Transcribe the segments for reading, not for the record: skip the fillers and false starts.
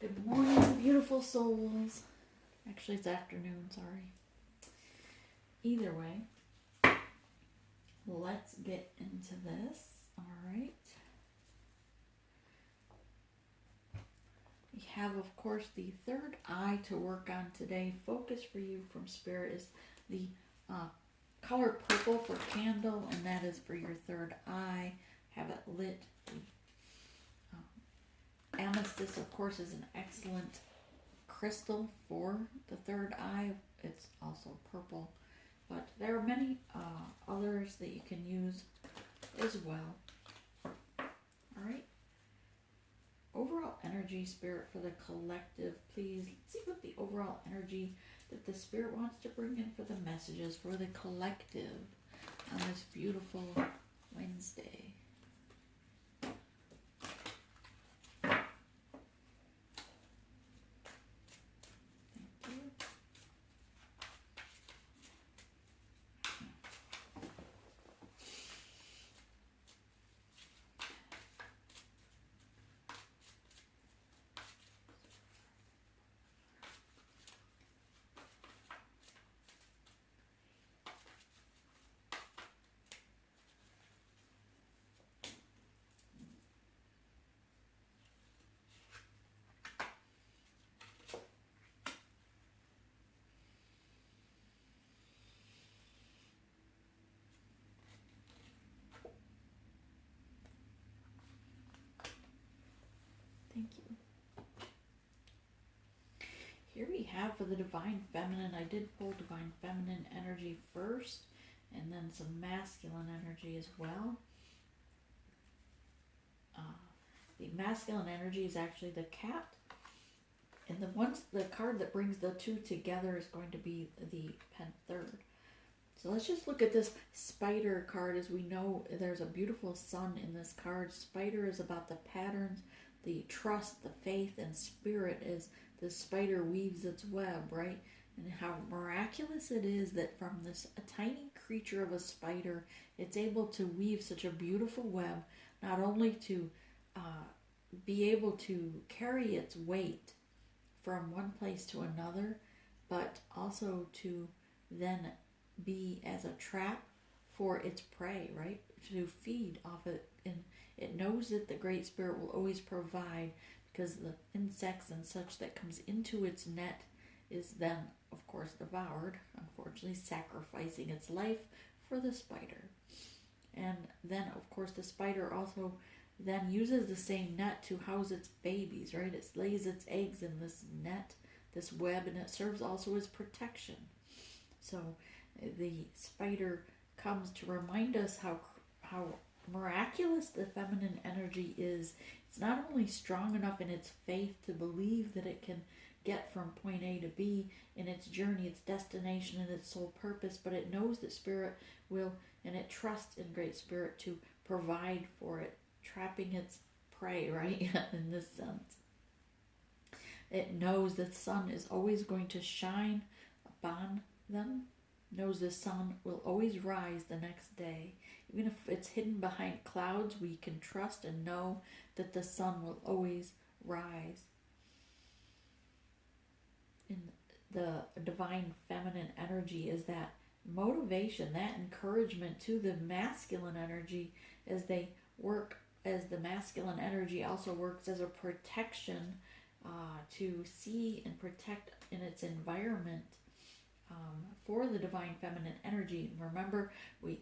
Good morning, beautiful souls. Actually, it's afternoon, sorry. Either way, let's get into this. All right. We have, of course, the third eye to work on today. Focus for you from Spirit is the color purple for candle, and that is for your third eye. Have it lit. Amethyst, of course, is an excellent crystal for the third eye. It's also purple, but there are many others that you can use as well. All right. Overall energy, Spirit, for the collective, please. Let's see what the overall energy that the Spirit wants to bring in for the messages for the collective on this beautiful Wednesday. Thank you. Here we have for the Divine Feminine, I did pull Divine Feminine energy first, and then some masculine energy as well. The masculine energy is actually the cat, and the card that brings the two together is going to be the Third. So let's just look at this spider card. As we know, there's a beautiful sun in this card. Spider is about the patterns, the trust, the faith, and spirit as the spider weaves its web, right? And how miraculous it is that from this a tiny creature of a spider, it's able to weave such a beautiful web, not only to be able to carry its weight from one place to another, but also to then be as a trap for its prey, right? To feed off it. And it knows that the Great Spirit will always provide, because the insects and such that comes into its net is then, of course, devoured, unfortunately, sacrificing its life for the spider. And then, of course, the spider also then uses the same net to house its babies, right? It lays its eggs in this net, this web, and it serves also as protection. So the spider comes to remind us how miraculous the feminine energy is. It's not only strong enough in its faith to believe that it can get from point A to B in its journey, its destination, and its sole purpose, but it knows that Spirit will, and it trusts in Great Spirit to provide for it, trapping its prey, right? In this sense. It knows that the sun is always going to shine upon them, knows the sun will always rise the next day. Even if it's hidden behind clouds, we can trust and know that the sun will always rise. In the divine feminine energy is that motivation, that encouragement to the masculine energy as they work, as the masculine energy also works as a protection to see and protect in its environment for the divine feminine energy. Remember,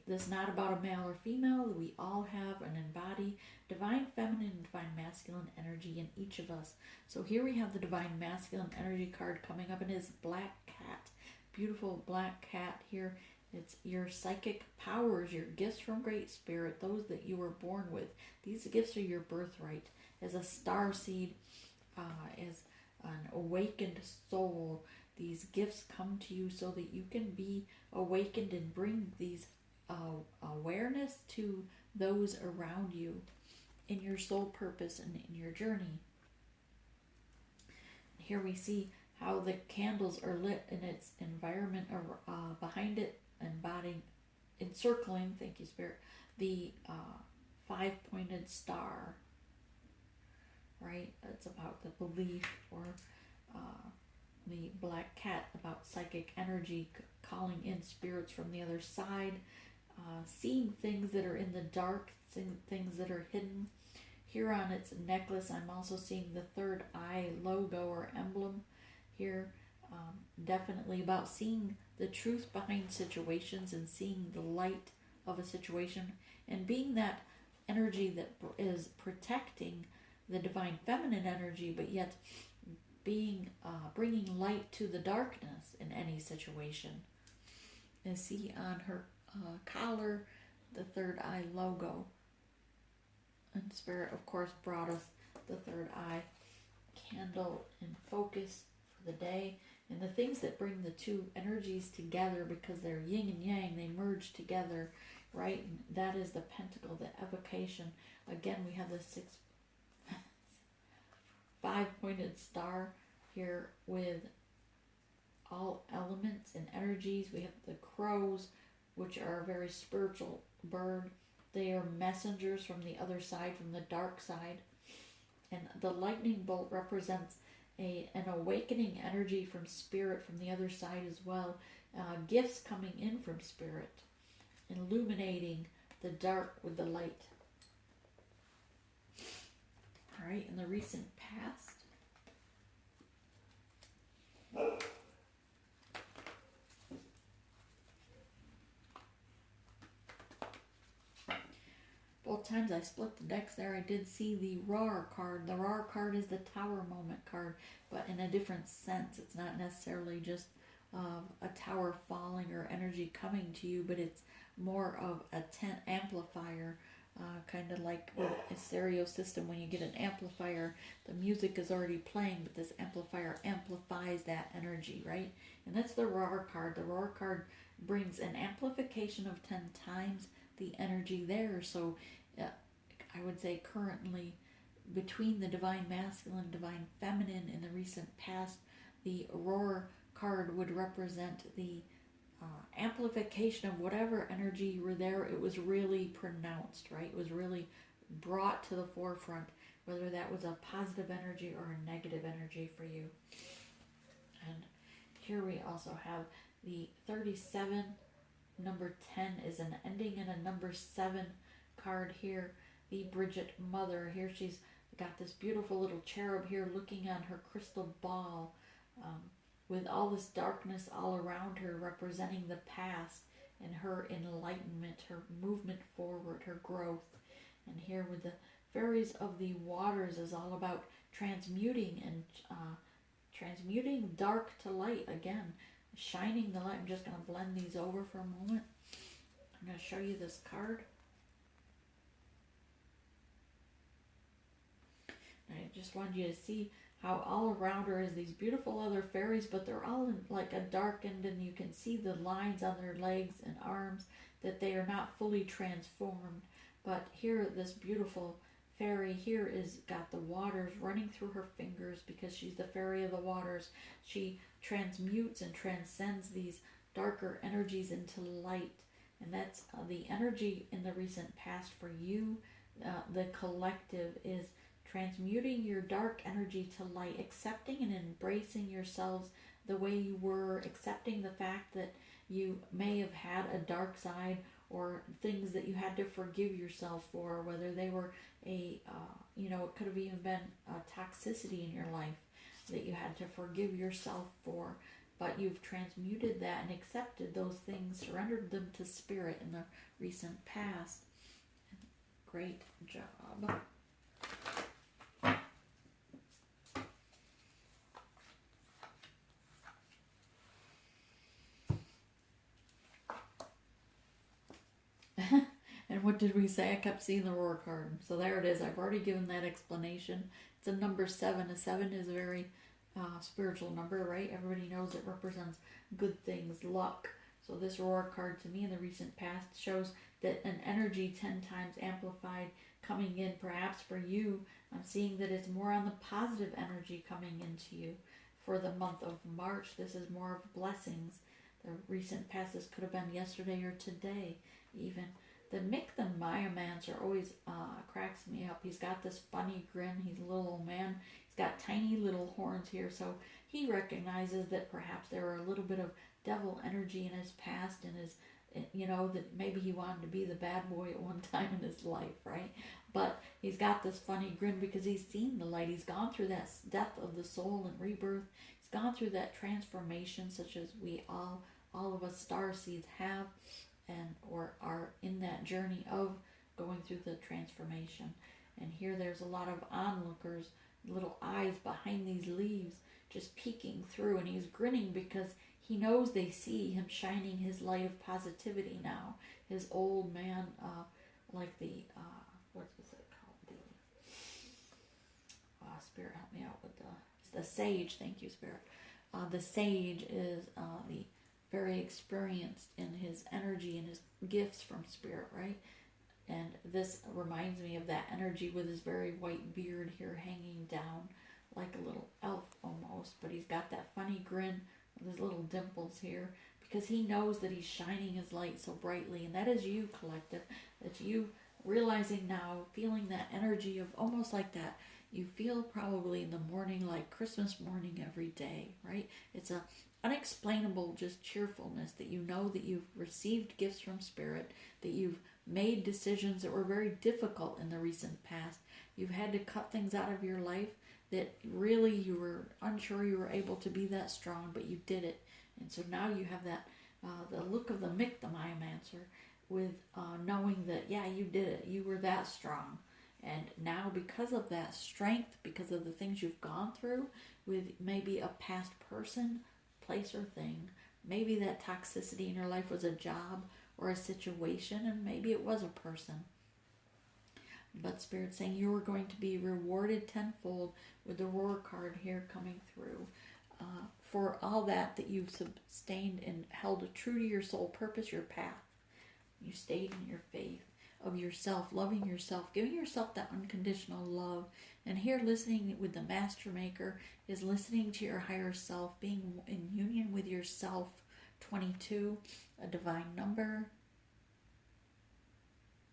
this is not about a male or female. We all have an embodied divine feminine and divine masculine energy in each of us. So here we have the divine masculine energy card coming up, and it's black cat. Beautiful black cat here. It's your psychic powers, your gifts from Great Spirit, those that you were born with. These gifts are your birthright. As a star seed, as an awakened soul, these gifts come to you so that you can be awakened and bring these awareness to those around you in your soul purpose and in your journey. Here we see how the candles are lit in its environment behind it, embodying, encircling, thank you, Spirit, the five-pointed star. right? It's about the belief, or the black cat about psychic energy, calling in spirits from the other side, seeing things that are in the dark, seeing things that are hidden. Here on its necklace, I'm also seeing the third eye logo or emblem here. Definitely about seeing the truth behind situations and seeing the light of a situation, and being that energy that is protecting the divine feminine energy, but yet being bringing light to the darkness in any situation. And see on her collar the third eye logo. And Spirit, of course, brought us the third eye candle in focus for the day. And the things that bring the two energies together, because they're yin and yang, they merge together, right? And that is the pentacle, the evocation. Again, we have the five-pointed star here with all elements and energies. We have the crows, which are a very spiritual bird. They are messengers from the other side, from the dark side. And the lightning bolt represents an awakening energy from spirit from the other side as well. Gifts coming in from spirit, illuminating the dark with the light. All right, in the recent past, both times I split the decks there, I did see the Roar card. The Roar card is the Tower Moment card, but in a different sense. It's not necessarily just a tower falling or energy coming to you, but it's more of a tent amplifier, kind of like with a stereo system. When you get an amplifier, the music is already playing, but this amplifier amplifies that energy, right? And that's the Roar card. The Roar card brings an amplification of 10 times the energy there. So I would say currently, between the divine masculine, divine feminine in the recent past, the Roar card would represent the amplification of whatever energy were there. It was really pronounced, right? It was really brought to the forefront, whether that was a positive energy or a negative energy for you. And here we also have the 37. Number 10 is an ending, and a number 7 card here. The Bridget Mother. Here she's got this beautiful little cherub here looking on her crystal ball, with all this darkness all around her, representing the past and her enlightenment, her movement forward, her growth. And here with the fairies of the waters is all about transmuting and transmuting dark to light. Again, shining the light. I'm just going to blend these over for a moment. I'm going to show you this card. And I just wanted you to see how all around her is these beautiful other fairies, but they're all in like a darkened, and you can see the lines on their legs and arms, that they are not fully transformed. But here, this beautiful fairy here is got the waters running through her fingers, because she's the fairy of the waters. She transmutes and transcends these darker energies into light, and that's the energy in the recent past for you. The collective is transmuting your dark energy to light, accepting and embracing yourselves the way you were, accepting the fact that you may have had a dark side, or things that you had to forgive yourself for, whether they were it could have even been a toxicity in your life that you had to forgive yourself for, but you've transmuted that and accepted those things, surrendered them to spirit in the recent past. Great job. And what did we say? I kept seeing the Roar card. So there it is. I've already given that explanation. It's a number 7. A 7 is a very spiritual number, right? Everybody knows it represents good things, luck. So this Roar card to me in the recent past shows that an energy 10 times amplified coming in. Perhaps for you, I'm seeing that it's more on the positive energy coming into you. For the month of March, this is more of blessings. The recent past, this could have been yesterday or today even. The Mick the Myomancer always cracks me up. He's got this funny grin. He's a little old man. He's got tiny little horns here, so he recognizes that perhaps there are a little bit of devil energy in his past and his, that maybe he wanted to be the bad boy at one time in his life, right? But he's got this funny grin because he's seen the light. He's gone through that death of the soul and rebirth. He's gone through that transformation, such as we all of us star seeds have, and or are in that journey of going through the transformation. And here there's a lot of onlookers, little eyes behind these leaves, just peeking through, and he's grinning because he knows they see him shining his light of positivity now. His old man, like the, what was it called? The, Spirit, help me out with the sage. Thank you, Spirit. The sage is the very experienced in his energy and his gifts from Spirit, right? And this reminds me of that energy with his very white beard here hanging down like a little elf almost. But he's got that funny grin with his little dimples here because he knows that he's shining his light so brightly. And that is you, collective. That's you realizing now, feeling that energy of almost like that. You feel probably in the morning like Christmas morning every day, right? It's a unexplainable just cheerfulness that you know that you've received gifts from Spirit, that you've made decisions that were very difficult in the recent past. You've had to cut things out of your life that really you were unsure you were able to be that strong, but you did it. And so now you have that, the look of the Mick the Myomancer with knowing that, yeah, you did it. You were that strong. And now because of that strength, because of the things you've gone through with maybe a past person, place, or thing, maybe that toxicity in your life was a job or a situation, and maybe it was a person. But Spirit's saying you are going to be rewarded tenfold with the Roar card here coming through for all that you've sustained and held true to your soul purpose, your path. You stayed in your faith of yourself, loving yourself, giving yourself that unconditional love. And here listening with the Master Maker is listening to your higher self, being in union with yourself. 22, a divine number,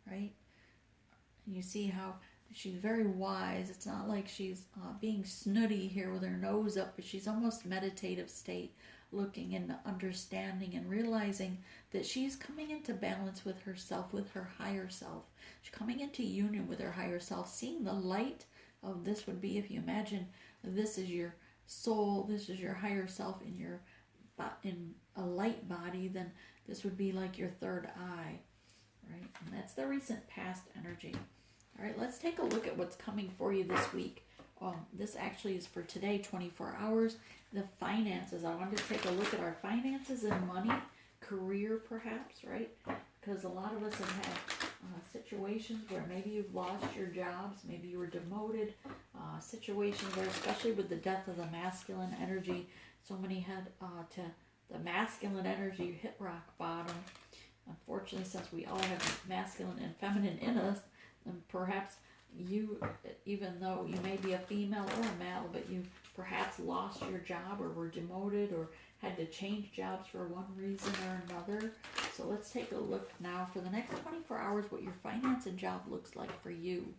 right? And you see how she's very wise. It's not like she's being snooty here with her nose up, but she's almost meditative state, looking and understanding and realizing that she's coming into balance with herself, with her higher self. She's coming into union with her higher self, seeing the light of this would be, if you imagine this is your soul, this is your higher self in a light body, then this would be like your third eye, right? And that's the recent past energy. All right, let's take a look at what's coming for you this week. This actually is for today, 24 hours. The finances. I wanted to take a look at our finances and money, career perhaps, right? Because a lot of us have had situations where maybe you've lost your jobs, maybe you were demoted, situations where, especially with the death of the masculine energy, so many had to the masculine energy hit rock bottom. Unfortunately, since we all have masculine and feminine in us, and perhaps you, even though you may be a female or a male, but you perhaps lost your job or were demoted or had to change jobs for one reason or another. So let's take a look now for the next 24 hours what your finance and job looks like for you.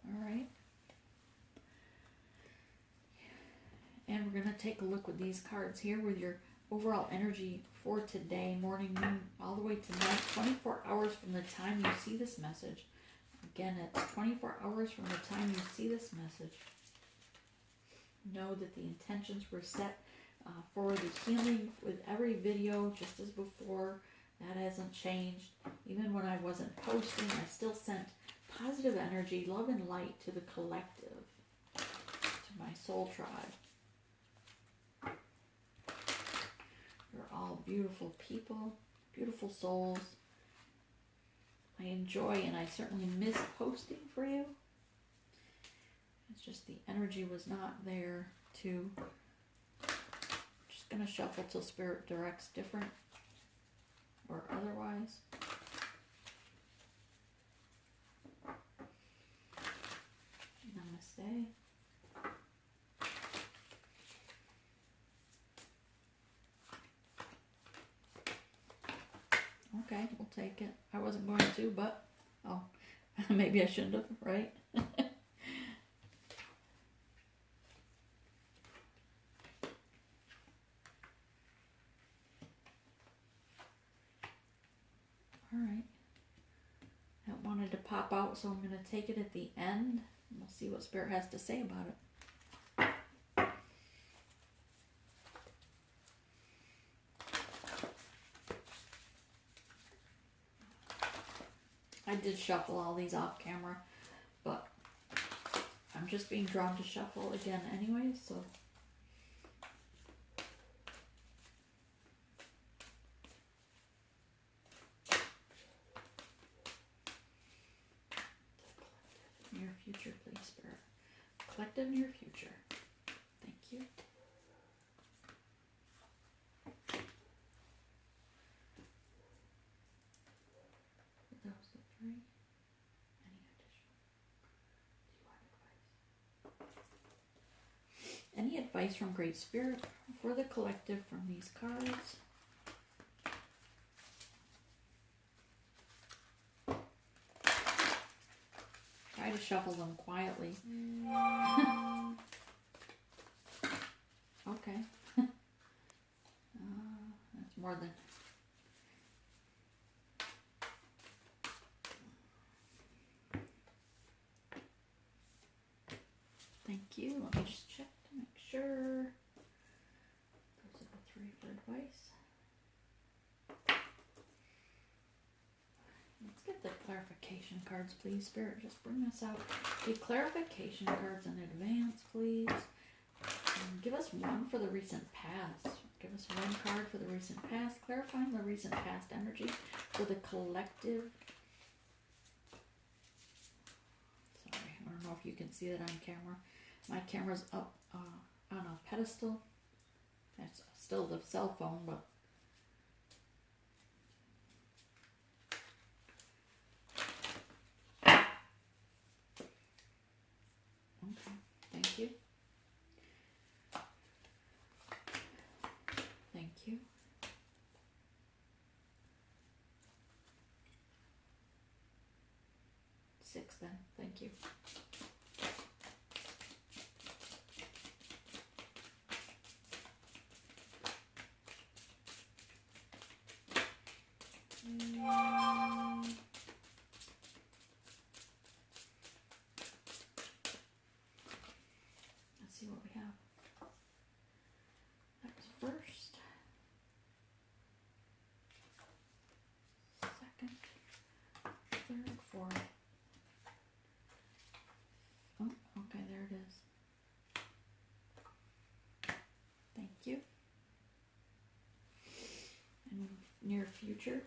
All right. And we're going to take a look with these cards here with your overall energy for today, morning, noon, all the way to night, 24 hours from the time you see this message. Again, it's 24 hours from the time you see this message. Know that the intentions were set for the healing with every video, just as before. That hasn't changed. Even when I wasn't posting, I still sent positive energy, love, and light to the collective, to my soul tribe. You're all beautiful people, beautiful souls. I enjoy, and I certainly miss posting for you. It's just the energy was not there to... Just going to shuffle till Spirit directs different or otherwise. Namaste. Okay, we'll take it. I wasn't going to, but, oh, maybe I shouldn't have, right? Alright. That wanted to pop out, so I'm going to take it at the end. We'll see what Spirit has to say about it. I did shuffle all these off camera, but I'm just being drawn to shuffle again anyway, so. Near future, please, Spirit. Collective near future. Thank you. That was the 3. Any additional? Do you want advice? Any advice from Great Spirit for the collective from these cards? Try to shuffle them quietly. Okay. That's more than... Thank you. Let me just check to make sure. Those are the 3 for advice. Let's get the clarification cards, please. Spirit, just bring this out. The clarification cards in advance, please. And give us one for the recent past. Give us one card for the recent past. Clarifying the recent past energy for the collective. Sorry, I don't know if you can see that on camera. My camera's up on a pedestal. That's still the cell phone, but okay, thank you. Thank you. Six then, thank you. Let's see what we have. That was first, second, third, fourth. Oh, okay, there it is. Thank you. And near future.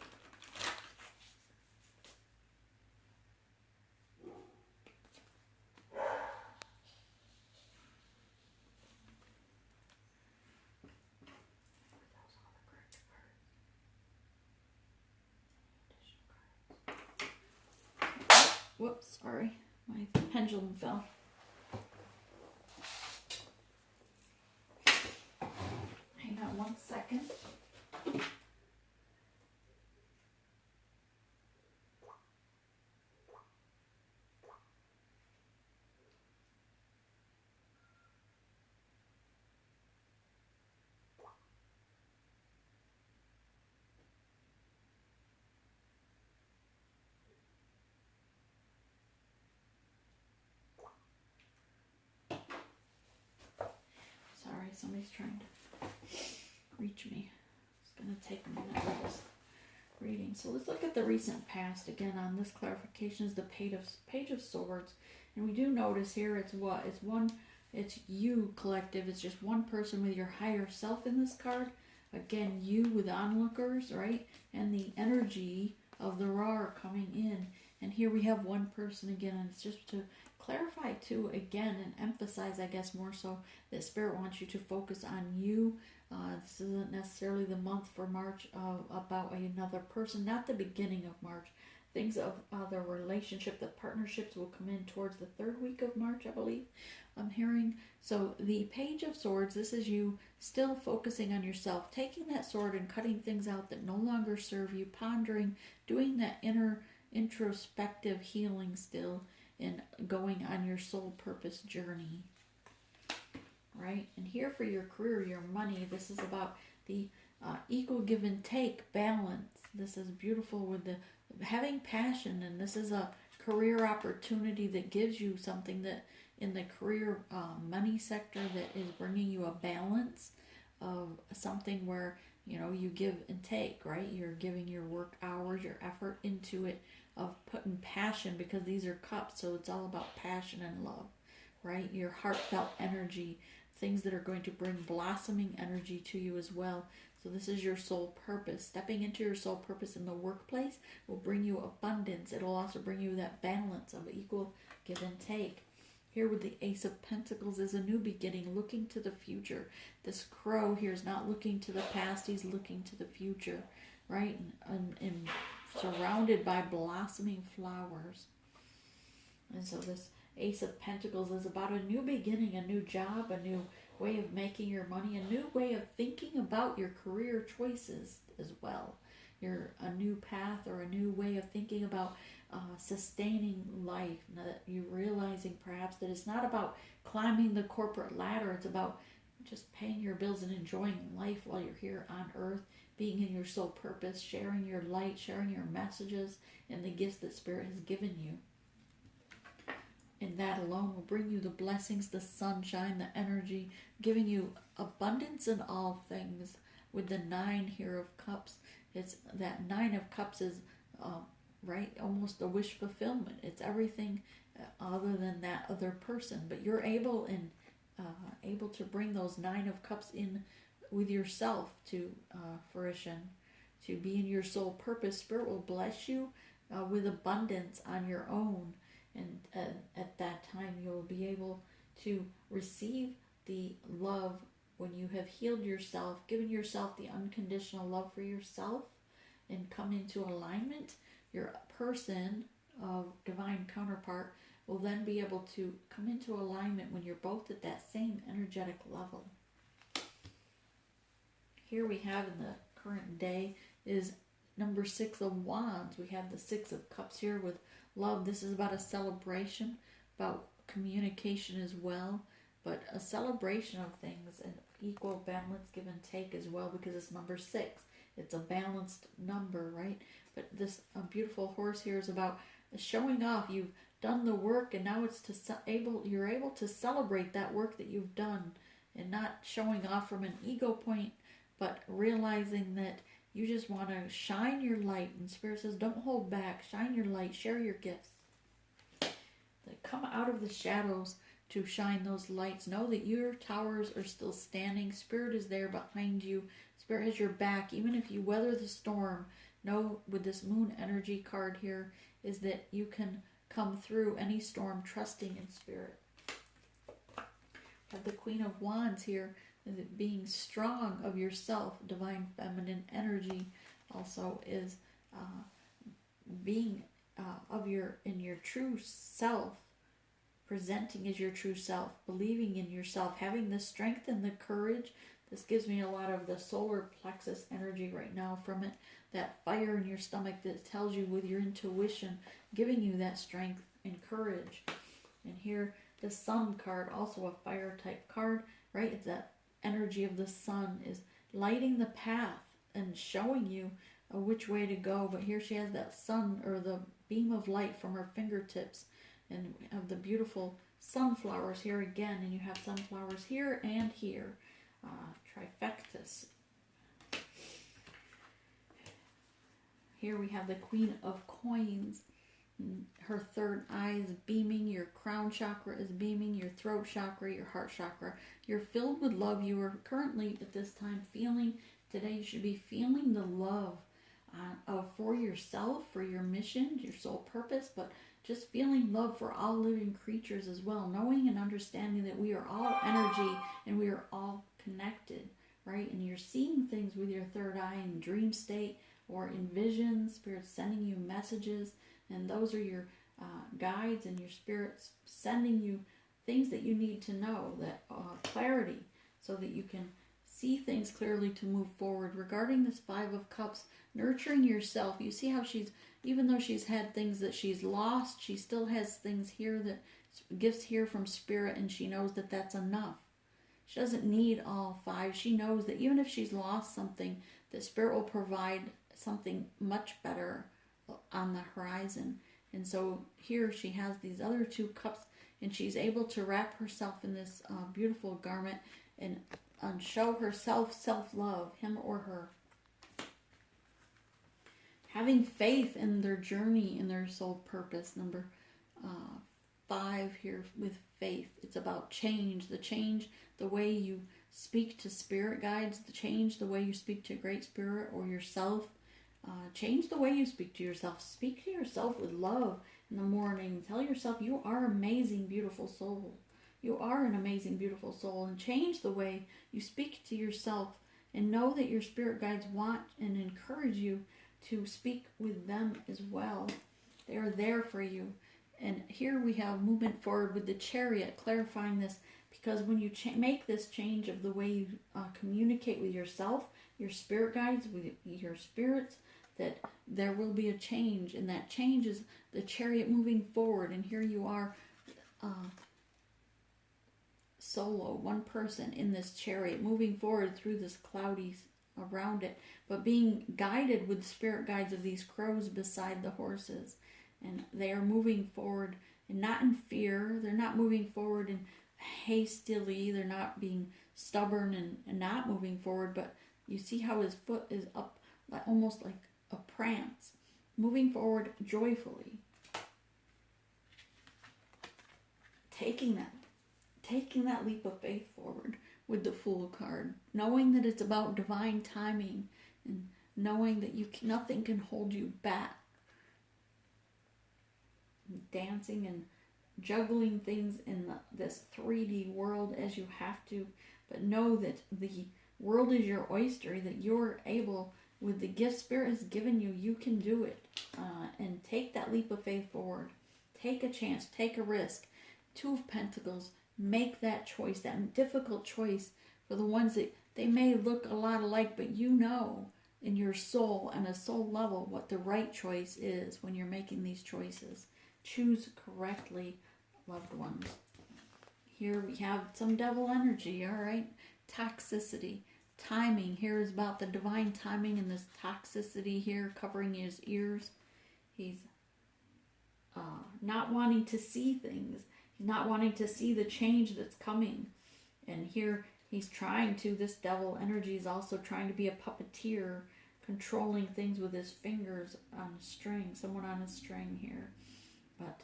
Whoops, sorry. My pendulum fell. Hang on 1 second. Sorry, somebody's trying to reach me. It's going to take a minute for this reading. So let's look at the recent past again. On this clarification is the Page of Swords. And we do notice here it's what? It's you, collective. It's just one person with your higher self in this card. Again, you with onlookers, right? And the energy of the Ra coming in. And here we have one person again. And it's just to clarify too, again, and emphasize, I guess, more so that Spirit wants you to focus on you. This isn't necessarily the month for March about another person, not the beginning of March. things of the relationship, the partnerships will come in towards the third week of March, I believe I'm hearing. So the Page of Swords, this is you still focusing on yourself, taking that sword and cutting things out that no longer serve you, pondering, doing that inner introspective healing still, and going on your soul purpose journey. Right? And here for your career, your money, this is about the equal give and take balance. This is beautiful with the having passion, and this is a career opportunity that gives you something that in the career money sector that is bringing you a balance of something where you give and take, right? You're giving your work hours, your effort into it, of putting passion, because these are cups, so it's all about passion and love, right? Your heartfelt energy, things that are going to bring blossoming energy to you as well. So this is your soul purpose. Stepping into your soul purpose in the workplace will bring you abundance. It'll also bring you that balance of equal give and take. Here with the Ace of Pentacles is a new beginning, looking to the future. This crow here is not looking to the past, he's looking to the future, right? And surrounded by blossoming flowers. And so this Ace of Pentacles is about a new beginning, a new job, a new way of making your money, a new way of thinking about your career choices as well. A new path or a new way of thinking about sustaining life. Now that you're realizing perhaps that it's not about climbing the corporate ladder, it's about just paying your bills and enjoying life while you're here on earth, being in your soul purpose, sharing your light, sharing your messages and the gifts that Spirit has given you. And that alone will bring you the blessings, the sunshine, the energy, giving you abundance in all things. With the 9 here of cups, it's that 9 of cups is right, almost a wish fulfillment. It's everything other than that other person, but you're able to bring those 9 of cups in with yourself to fruition, to be in your soul purpose. Spirit will bless you with abundance on your own. And at that time, you'll be able to receive the love when you have healed yourself, given yourself the unconditional love for yourself, and come into alignment. Your person of divine counterpart will then be able to come into alignment when you're both at that same energetic level. Here we have in the current day is number 6 of Wands. We have the 6 of Cups here with love. This is about a celebration, about communication as well, but a celebration of things and equal balance, give and take as well, because it's number 6. It's a balanced number, right? But this beautiful horse here is about showing off. You've done the work, and now it's you're able to celebrate that work that you've done, and not showing off from an ego point, but realizing that you just want to shine your light. And Spirit says, don't hold back. Shine your light. Share your gifts. Come out of the shadows to shine those lights. Know that your towers are still standing. Spirit is there behind you. Spirit has your back. Even if you weather the storm, know with this moon energy card here is that you can come through any storm trusting in Spirit. Have the Queen of Wands here, being strong of yourself. Divine feminine energy also is being in your true self, presenting as your true self, believing in yourself, having the strength and the courage. This gives me a lot of the solar plexus energy right now from it, that fire in your stomach that tells you with your intuition, giving you that strength and courage. And here the Sun card, also a fire type card, right? It's that energy of the sun is lighting the path and showing you which way to go. But here she has that sun, or the beam of light from her fingertips, and we have the beautiful sunflowers here again, and you have sunflowers here and here, trifectas. Here we have the Queen of Coins. Her third eye is beaming, your crown chakra is beaming, your throat chakra, your heart chakra. You're filled with love. You are currently at this time feeling, today you should be feeling the love for yourself, for your mission, your soul purpose, but just feeling love for all living creatures as well, knowing and understanding that we are all energy and we are all connected, right? And you're seeing things with your third eye in dream state or in visions. Spirit sending you messages. And those are your guides and your spirits sending you things that you need to know, that clarity, so that you can see things clearly to move forward. Regarding this Five of Cups, nurturing yourself, you see how she's, even though she's had things that she's lost, she still has things here, that gifts here from Spirit, and she knows that that's enough. She doesn't need all five. She knows that even if she's lost something, that Spirit will provide something much better on the horizon. And so here she has these other two cups, and she's able to wrap herself in this beautiful garment and show herself self-love, him or her. Having faith in their journey, in their soul purpose. Number 5 here with faith. It's about change. The way you speak to spirit guides, the way you speak to Great Spirit or yourself. Change the way you speak to yourself. Speak to yourself with love in the morning. Tell yourself you are amazing, beautiful soul. You are an amazing, beautiful soul. And change the way you speak to yourself, and know that your spirit guides want and encourage you to speak with them as well. They are there for you. And here we have movement forward with the Chariot, clarifying this, because when you make this change of the way you communicate with yourself, your spirit guides, with your spirits, that there will be a change, and that change is the Chariot moving forward. And here you are, solo, one person in this chariot, moving forward through this cloudy around it, but being guided with spirit guides of these crows beside the horses. And they are moving forward, and not in fear. They're not moving forward and hastily. They're not being stubborn and not moving forward, but you see how his foot is up, almost like a prance, moving forward joyfully. Taking that leap of faith forward with the Fool card, knowing that it's about divine timing, and knowing that nothing can hold you back. Dancing and juggling things in this 3D world as you have to, but know that the world is your oyster, that you're able, with the gift Spirit has given you, you can do it. And take that leap of faith forward. Take a chance, take a risk. 2 of Pentacles, make that choice, that difficult choice, for the ones that they may look a lot alike, but you know in your soul, on a soul level, what the right choice is when you're making these choices. Choose correctly, loved ones. Here we have some devil energy, all right? Toxicity. Timing. Here is about the divine timing, and this toxicity here covering his ears. He's not wanting to see things. He's not wanting to see the change that's coming. And here he's trying to, this devil energy is also trying to be a puppeteer, controlling things with his fingers on a string, someone on a string here. But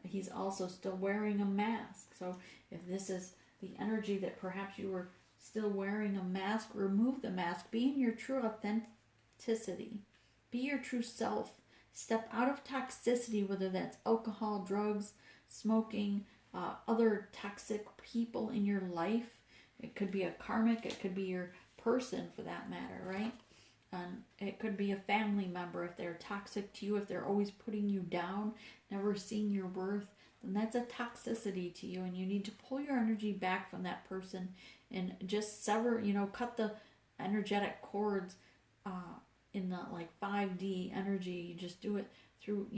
he's also still wearing a mask. So if this is the energy that perhaps you were still wearing a mask, remove the mask. Be in your true authenticity. Be your true self. Step out of toxicity, whether that's alcohol, drugs, smoking, other toxic people in your life. It could be a karmic, it could be your person for that matter, right? And it could be a family member. If they're toxic to you, if they're always putting you down, never seeing your worth, then that's a toxicity to you, and you need to pull your energy back from that person and just sever, cut the energetic cords in the 5D energy. Just do it through,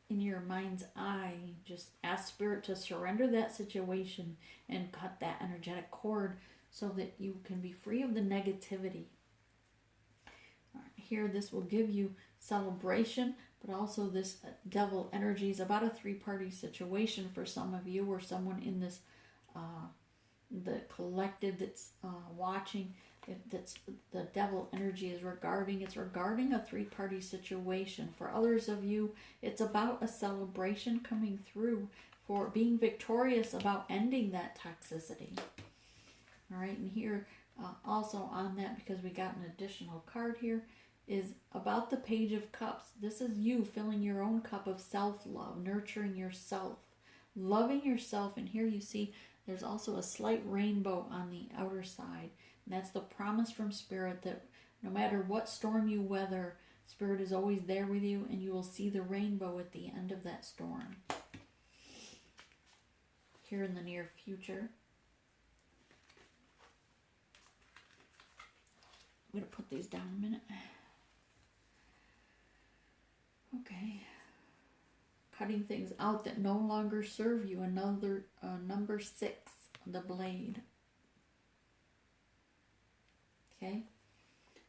in your mind's eye. Just ask Spirit to surrender that situation and cut that energetic cord so that you can be free of the negativity. Here, this will give you celebration, but also this devil energy is about a 3-party situation for some of you, or someone in this the collective that's watching. That's the devil energy is regarding. It's regarding a 3-party situation. For others of you, it's about a celebration coming through, for being victorious about ending that toxicity. All right, and here also on that, because we got an additional card here, is about the Page of Cups. This is you filling your own cup of self-love, nurturing yourself, loving yourself. And here you see there's also a slight rainbow on the outer side. And that's the promise from Spirit that no matter what storm you weather, Spirit is always there with you, and you will see the rainbow at the end of that storm. Here in the near future. I'm going to put these down a minute. Okay. Cutting things out that no longer serve you. Another number 6, the blade. Okay.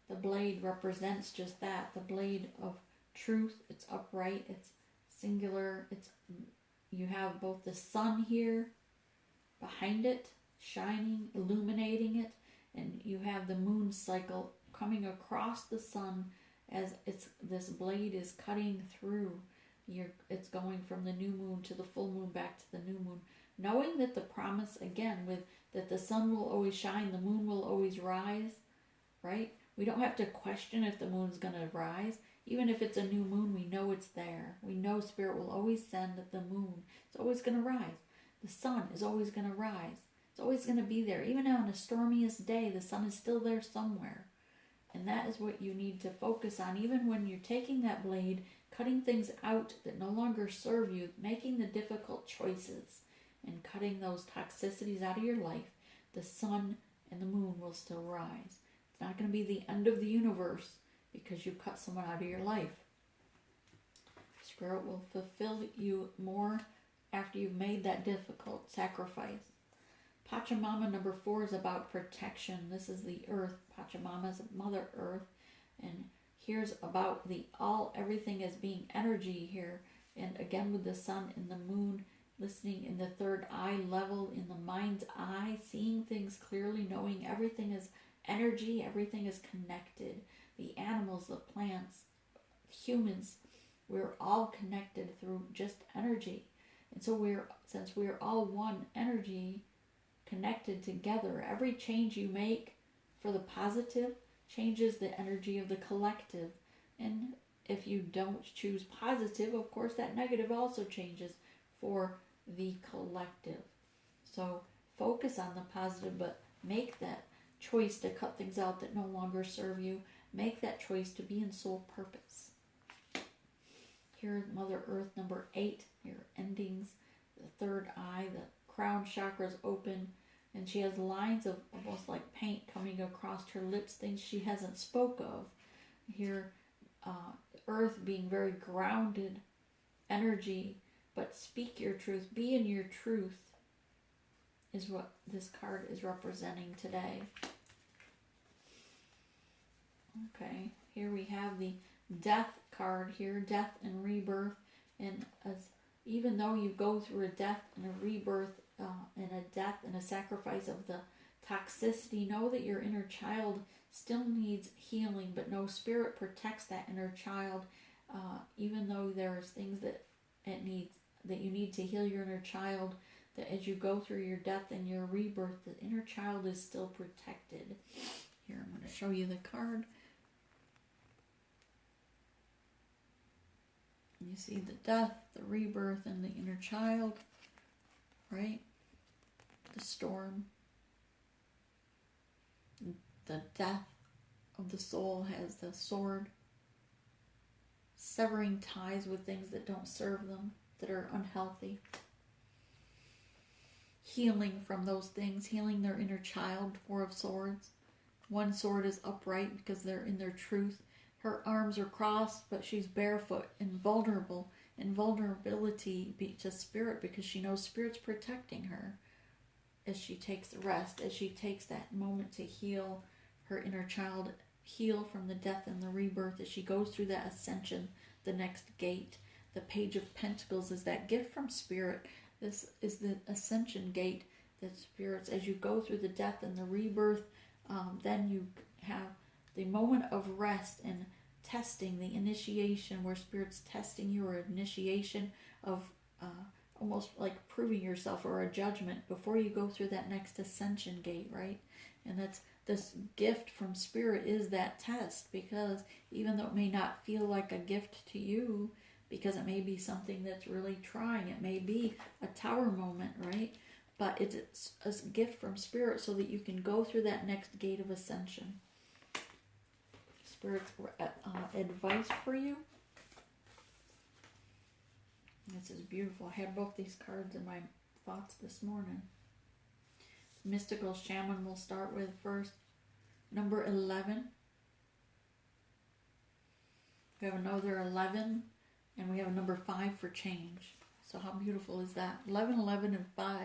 The blade represents just that. The blade of truth. It's upright. It's singular. You have both the sun here behind it, shining, illuminating it, and you have the moon cycle coming across the sun as this blade is cutting through. It's going from the new moon to the full moon back to the new moon. Knowing that the promise, again, that the sun will always shine, the moon will always rise, right? We don't have to question if the moon's going to rise. Even if it's a new moon, we know it's there. We know Spirit will always send the moon. It's always going to rise. The sun is always going to rise. It's always going to be there. Even on the stormiest day, the sun is still there somewhere. And that is what you need to focus on. Even when you're taking that blade, cutting things out that no longer serve you, making the difficult choices, and cutting those toxicities out of your life, the sun and the moon will still rise. It's not going to be the end of the universe because you cut someone out of your life. Spirit will fulfill you more after you've made that difficult sacrifice. Pachamama number 4 is about protection. This is the earth. Pachamama is Mother Earth. And here's about everything as being energy here. And again with the sun and the moon, listening in the third eye level, in the mind's eye, seeing things clearly, knowing everything is energy, everything is connected. The animals, the plants, humans, we're all connected through just energy. And so since we're all one energy, connected together, every change you make for the positive changes the energy of the collective. And if you don't choose positive, of course that negative also changes for the collective. So focus on the positive, but make that choice to cut things out that no longer serve you. Make that choice to be in soul purpose. Here is Mother Earth number 8, your endings, the third eye, the crown chakra is open, and she has lines of almost like paint coming across her lips, things she hasn't spoke of. Here, Earth being very grounded energy, but speak your truth, be in your truth, is what this card is representing today. Okay, here we have the death card here, death and rebirth. And even though you go through a death and a rebirth, and a death and a sacrifice of the toxicity, know that your inner child still needs healing, but no, Spirit protects that inner child. Even though there's things that you need to heal your inner child, that as you go through your death and your rebirth, the inner child is still protected. Here, I'm going to show you the card. You see the death, the rebirth, and the inner child, right? The storm. The death of the soul has the sword, severing ties with things that don't serve them, that are unhealthy. Healing from those things, healing their inner child, 4 of swords. One sword is upright because they're in their truth. Her arms are crossed, but she's barefoot and vulnerable. And vulnerability to Spirit, because she knows Spirit's protecting her as she takes rest, as she takes that moment to heal her inner child, heal from the death and the rebirth, as she goes through that ascension, the next gate. The Page of Pentacles is that gift from Spirit. This is the ascension gate that Spirits, as you go through the death and the rebirth, then you have the moment of rest and testing, the initiation, where Spirit's testing you, or initiation of almost like proving yourself, or a judgment before you go through that next ascension gate, right? And that's this gift from Spirit is that test, because even though it may not feel like a gift to you, because it may be something that's really trying, it may be a tower moment, right? But it's a gift from Spirit so that you can go through that next gate of ascension. Spirit's advice for you. This is beautiful. I had both these cards in my thoughts this morning. Mystical Shaman we'll start with first. Number 11. We have another 11, and we have a number 5 for change. So how beautiful is that? 11, 11, and 5.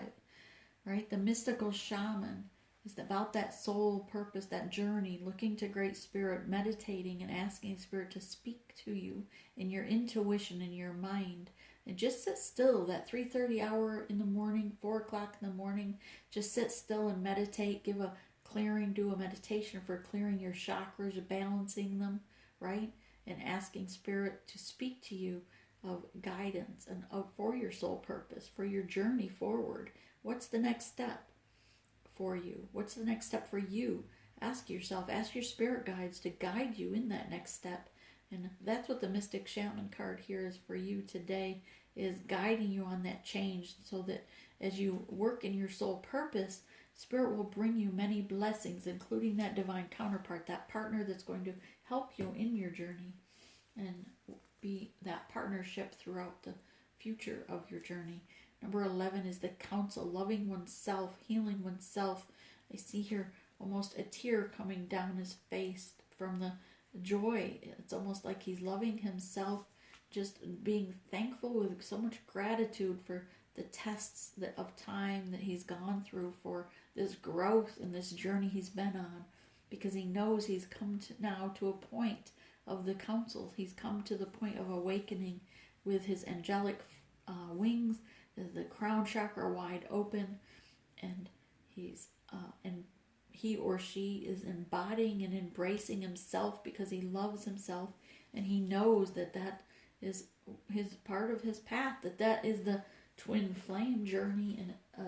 Right? The Mystical Shaman is about that soul purpose, that journey, looking to Great Spirit, meditating and asking Spirit to speak to you in your intuition, in your mind. And just sit still, that 3:30 hour in the morning, 4 o'clock in the morning, just sit still and meditate, give a clearing, do a meditation for clearing your chakras, balancing them, right? And asking Spirit to speak to you of guidance and for your soul purpose, for your journey forward. What's the next step for you? What's the next step for you? Ask yourself, ask your spirit guides to guide you in that next step. And that's what the Mystic Shaman card here is for you today, is guiding you on that change, so that as you work in your soul purpose, Spirit will bring you many blessings, including that divine counterpart, that partner that's going to help you in your journey and be that partnership throughout the future of your journey. Number 11 is the counsel, loving oneself, healing oneself. I see here almost a tear coming down his face from the joy. It's almost like he's loving himself, just being thankful with so much gratitude for the tests of time that he's gone through, for this growth and this journey he's been on, because he knows he's come now to a point of the counsel. He's come to the point of awakening with his angelic wings, the crown chakra wide open, and he or she is embodying and embracing himself because he loves himself, and he knows that that is his part of his path, that is the twin flame journey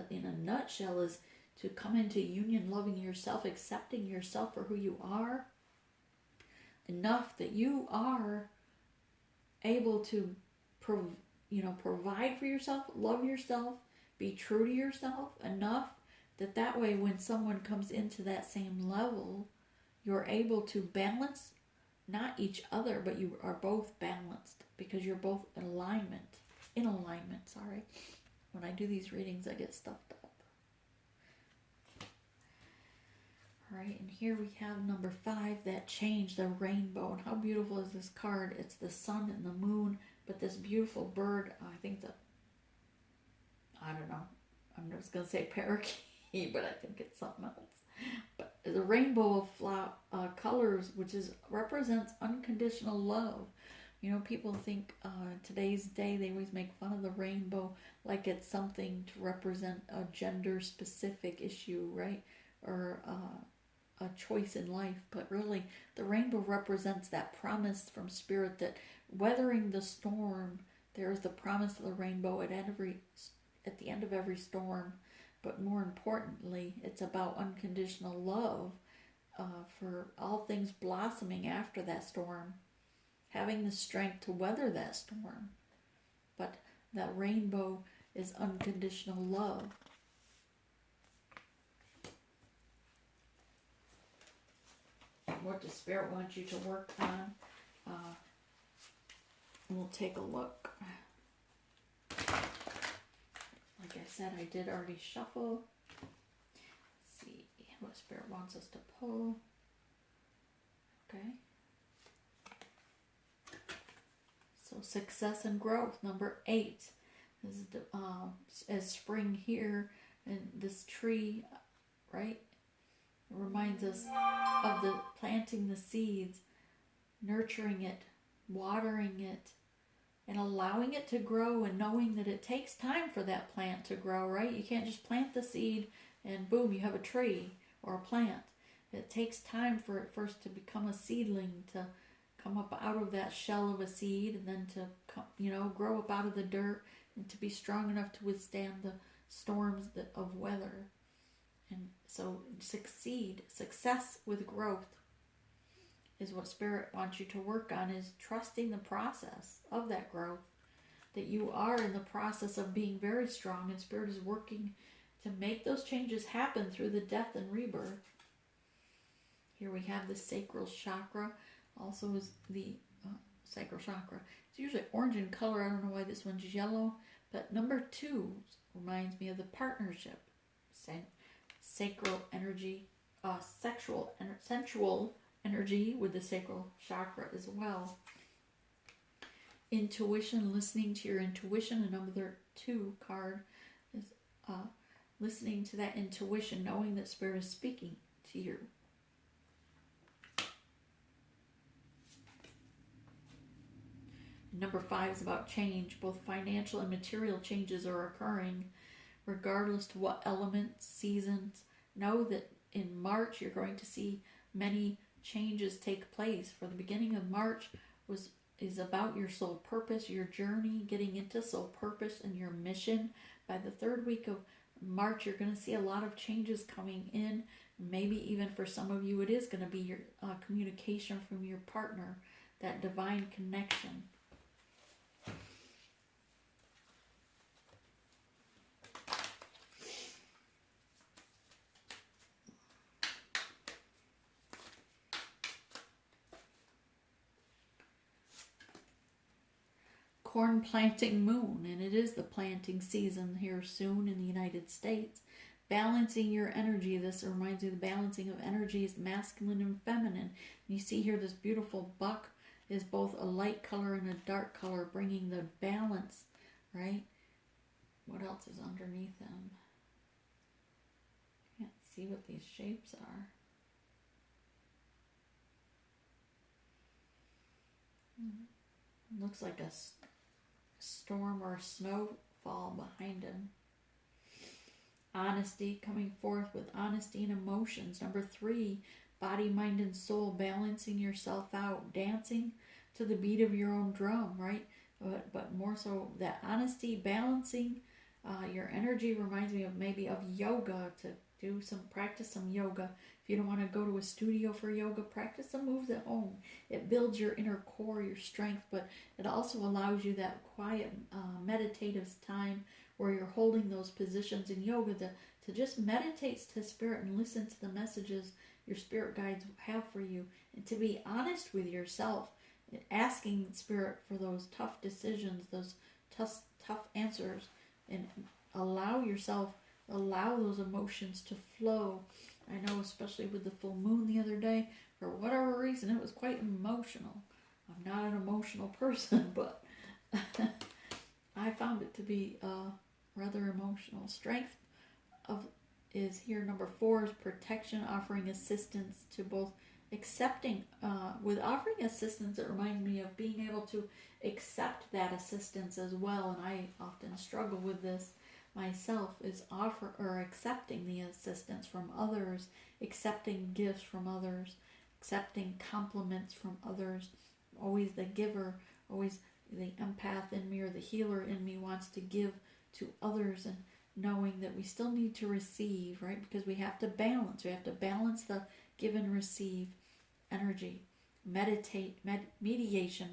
in a nutshell, is to come into union, loving yourself, accepting yourself for who you are, enough that you are able to provide for yourself, love yourself, be true to yourself, enough that way when someone comes into that same level, you're able to balance, not each other, but you are both balanced, because you're both in alignment. When I do these readings, I get stuffed up. All right, and here we have number 5, that change, the rainbow. And how beautiful is this card? It's the sun and the moon, but this beautiful bird, I don't know, I'm just going to say parakeet, but I think it's something else. But the rainbow of colors, which represents unconditional love. You know, people think today's day, they always make fun of the rainbow like it's something to represent a gender-specific issue, right? Or a choice in life. But really, the rainbow represents that promise from Spirit that weathering the storm, there is the promise of the rainbow at the end of every storm. But more importantly, it's about unconditional love for all things blossoming after that storm, having the strength to weather that storm. But that rainbow is unconditional love. What does Spirit want you to work on? We'll take a look. Like I said, I did already shuffle. Let's see what Spirit wants us to pull. Okay. So success and growth, number 8. This is as spring here, and this tree, right? It reminds us of the planting the seeds, nurturing it, watering it, and allowing it to grow, and knowing that it takes time for that plant to grow, right? You can't just plant the seed and boom, you have a tree or a plant. It takes time for it first to become a seedling, to come up out of that shell of a seed, and then to grow up out of the dirt and to be strong enough to withstand the storms of weather. And so success with growth is what Spirit wants you to work on, is trusting the process of that growth, that you are in the process of being very strong, and Spirit is working to make those changes happen through the death and rebirth. Here we have the sacral chakra, also is the sacral chakra. It's usually orange in color. I don't know why this one's yellow, but number 2 reminds me of the partnership, sacral energy, sensual energy with the sacral chakra as well. Intuition, listening to your intuition. The number 2 card is listening to that intuition, knowing that Spirit is speaking to you. Number 5 is about change. Both financial and material changes are occurring, regardless to what elements, seasons. Know that in March you're going to see many changes take place. For the beginning of March is about your soul purpose, your journey, getting into soul purpose and your mission. By the 3rd week of March, you're going to see a lot of changes coming in. Maybe even for some of you, it is going to be your communication from your partner, that divine connection. Corn planting moon, and it is the planting season here soon in the United States. Balancing your energy. This reminds me of the balancing of energies, masculine and feminine. And you see here this beautiful buck is both a light color and a dark color, bringing the balance, right? What else is underneath them? Can't see what these shapes are. Looks like a storm or a snowfall behind him. Honesty, coming forth with honesty and emotions. Number 3, body, mind, and soul, balancing yourself out, dancing to the beat of your own drum, right? But more so that honesty, balancing your energy reminds me of maybe of yoga, to practice some yoga. If you don't want to go to a studio for yoga, practice some moves at home. It builds your inner core, your strength, but it also allows you that quiet, meditative time where you're holding those positions in yoga to just meditate to Spirit and listen to the messages your spirit guides have for you, and to be honest with yourself, asking Spirit for those tough decisions, those tough answers, and allow those emotions to flow. I know, especially with the full moon the other day, for whatever reason, it was quite emotional. I'm not an emotional person, but I found it to be rather emotional. Strength is here. Number 4 is protection, offering assistance to both accepting. With offering assistance, it reminds me of being able to accept that assistance as well, and I often struggle with this myself, is accepting the assistance from others, accepting gifts from others, accepting compliments from others. Always the giver, always the empath in me or the healer in me wants to give to others, and knowing that we still need to receive, right? Because we have to balance. We have to balance the give and receive energy. Mediation,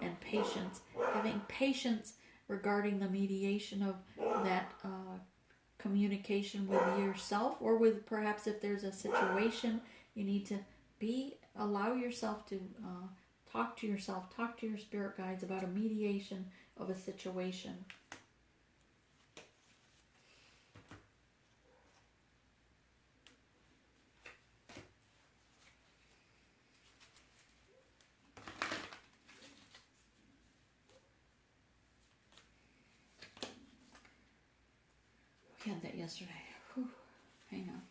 and patience. Having patience regarding the mediation of that communication with yourself, or with perhaps if there's a situation you need to allow yourself to talk to yourself, talk to your spirit guides about a mediation of a situation. We had that yesterday. Whew. Hang on.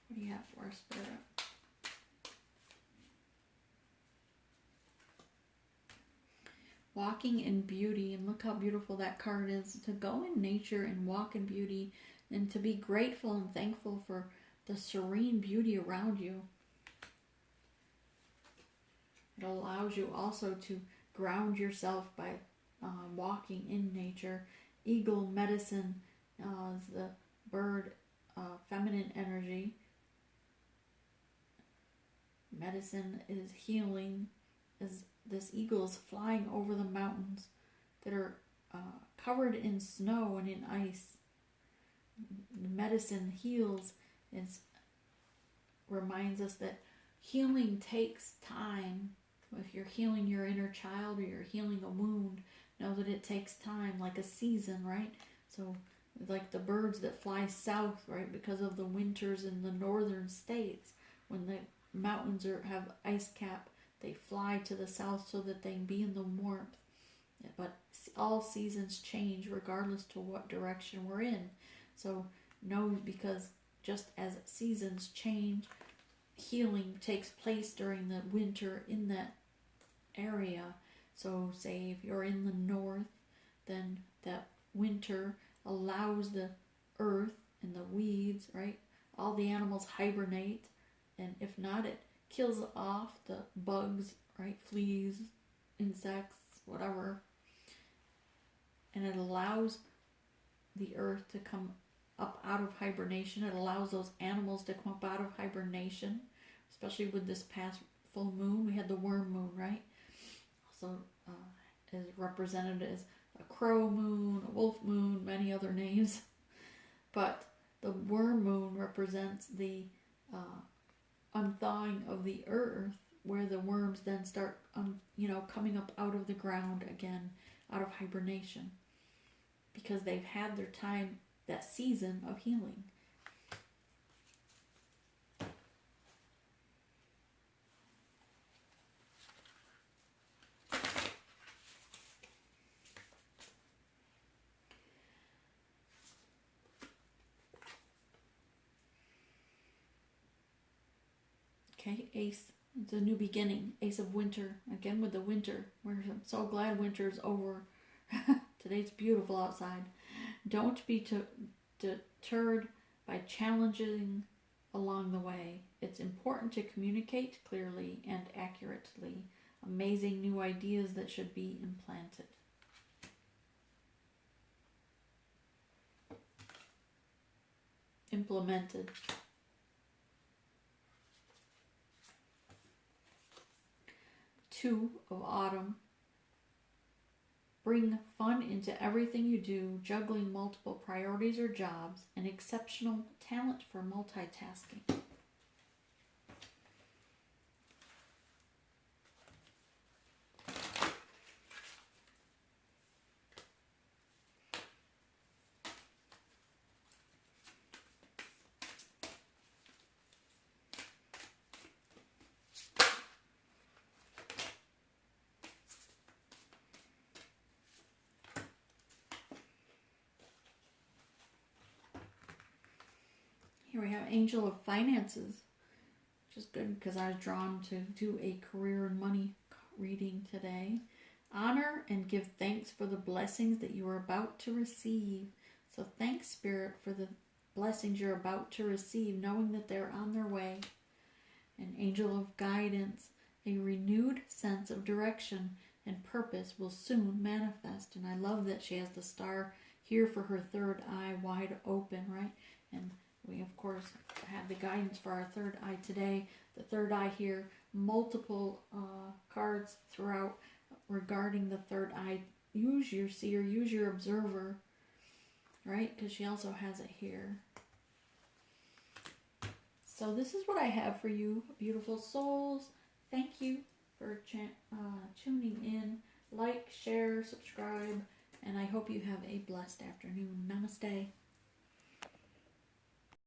What do you have for us, Spirit? Walking in beauty, and look how beautiful that card is. To go in nature and walk in beauty, and to be grateful and thankful for the serene beauty around you. It allows you also to ground yourself by walking in nature. Eagle, medicine, is the bird, feminine energy. Medicine is healing. As this eagle is flying over the mountains that are covered in snow and in ice. medicine heals, and reminds us that healing takes time. If you're healing your inner child or you're healing a wound, know that it takes time, like a season, right? So like the birds that fly south, right, because of the winters in the northern states, when the mountains have ice cap, they fly to the south so that they can be in the warmth. But all seasons change regardless to what direction we're in. So know, because just as seasons change, healing takes place during the winter in that area. So say if you're in the north, then that winter allows the earth and the weeds, right? All the animals hibernate, and if not, it kills off the bugs, right? Fleas, insects, whatever. And it allows the earth to come up out of hibernation. It allows those animals to come up out of hibernation, especially with this past full moon. We had the worm moon, right? Also is represented as a crow moon, a wolf moon, many other names. But the worm moon represents the unthawing of the earth, where the worms then start, coming up out of the ground again, out of hibernation, because they've had their time, that season of healing. Okay, Ace, it's a new beginning. Ace of Winter, again with the winter. We're so glad winter's over. Today it's beautiful outside. Don't be deterred by challenging along the way. It's important to communicate clearly and accurately. Amazing new ideas that should be implemented. Two of Autumn. Bring fun into everything you do, juggling multiple priorities or jobs, and exceptional talent for multitasking. Here we have Angel of Finances, which is good because I was drawn to do a career and money reading today. Honor and give thanks for the blessings that you are about to receive. So thanks, Spirit, for the blessings you're about to receive, knowing that they're on their way. An angel of guidance, a renewed sense of direction and purpose will soon manifest. And I love that she has the star here for her third eye wide open, right? And we, of course, had the guidance for our third eye today. The third eye here, multiple cards throughout regarding the third eye. Use your seer, use your observer, right? Because she also has it here. So this is what I have for you, beautiful souls. Thank you for tuning in. Like, share, subscribe, and I hope you have a blessed afternoon. Namaste.